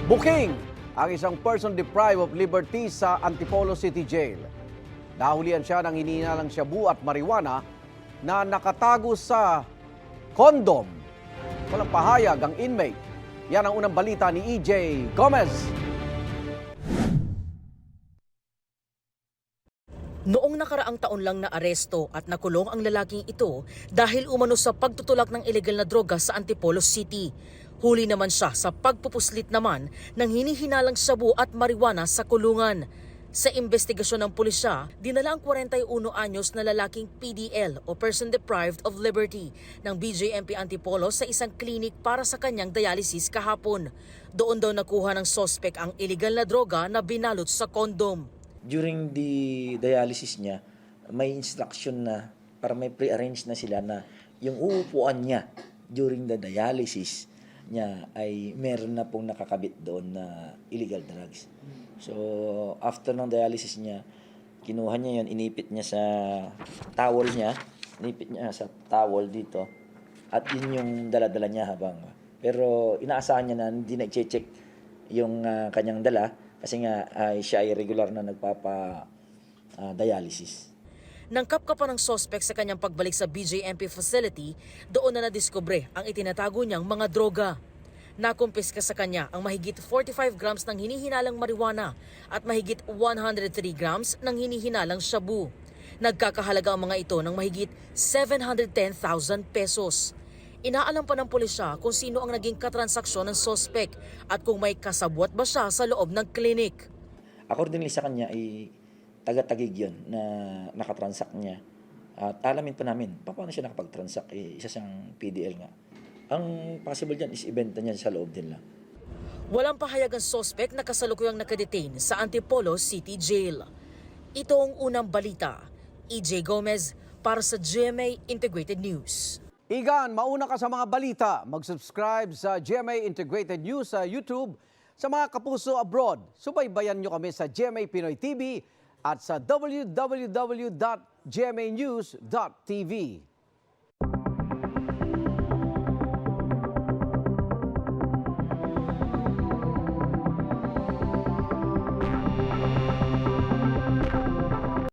Booking ang isang person deprived of liberty sa Antipolo City Jail. Nahulihan siya ng hinihinalang shabu at marijuana na nakatago sa kondom. Walang pahayag ang inmate. Yan ang unang balita ni EJ Gomez. Noong nakaraang taon lang na aresto at nakulong ang lalaking ito dahil umano sa pagtutulak ng ilegal na droga sa Antipolo City. Huli naman siya sa pagpupuslit naman ng hinihinalang shabu at marijuana sa kulungan. Sa investigasyon ng pulisya, dinala ang 41 anyos na lalaking PDL o Person Deprived of Liberty ng BJMP Antipolo sa isang klinik para sa kanyang dialysis kahapon. Doon daw nakuha ng sospek ang illegal na droga na binalot sa kondom. During the dialysis niya, may instruction na para may pre-arrange na sila na yung uupuan niya during the dialysis niya ay meron na pong nakakabit doon na illegal drugs. So, after ng dialysis niya, kinuha niya yun, inipit niya sa towel niya, dito, at yun yung dala-dala niya habang. Pero inaasahan niya na hindi nag-check yung kanyang dala, kasi nga siya ay regular na nagpapa-dialysis. Nangkap ka pa ng sospek sa kanyang pagbalik sa BJMP facility, doon na nadiskubre ang itinatago niyang mga droga. Nakumpiska sa kanya ang mahigit 45 grams ng hinihinalang marijuana at mahigit 103 grams ng hinihinalang shabu. Nagkakahalaga ang mga ito ng mahigit 710,000 pesos. Inaalam pa ng pulisya kung sino ang naging katransaksyon ng sospek at kung may kasabwat ba siya sa loob ng klinik. Accordingly sa kanya ay taga-tagig yun na nakatransact niya. At alamin pa namin, paano siya nakapag-transact? Isa siyang PDL nga. Ang possible dyan is ibenta niya sa loob din lang. Walang pahayag ang sospek na kasalukuyang nakadetain sa Antipolo City Jail. Ito ang unang balita. EJ Gomez para sa GMA Integrated News. Igan, mauna ka sa mga balita. Mag-subscribe sa GMA Integrated News sa YouTube. Sa mga kapuso abroad, subaybayan nyo kami sa GMA Pinoy TV at sa www.gmanews.tv.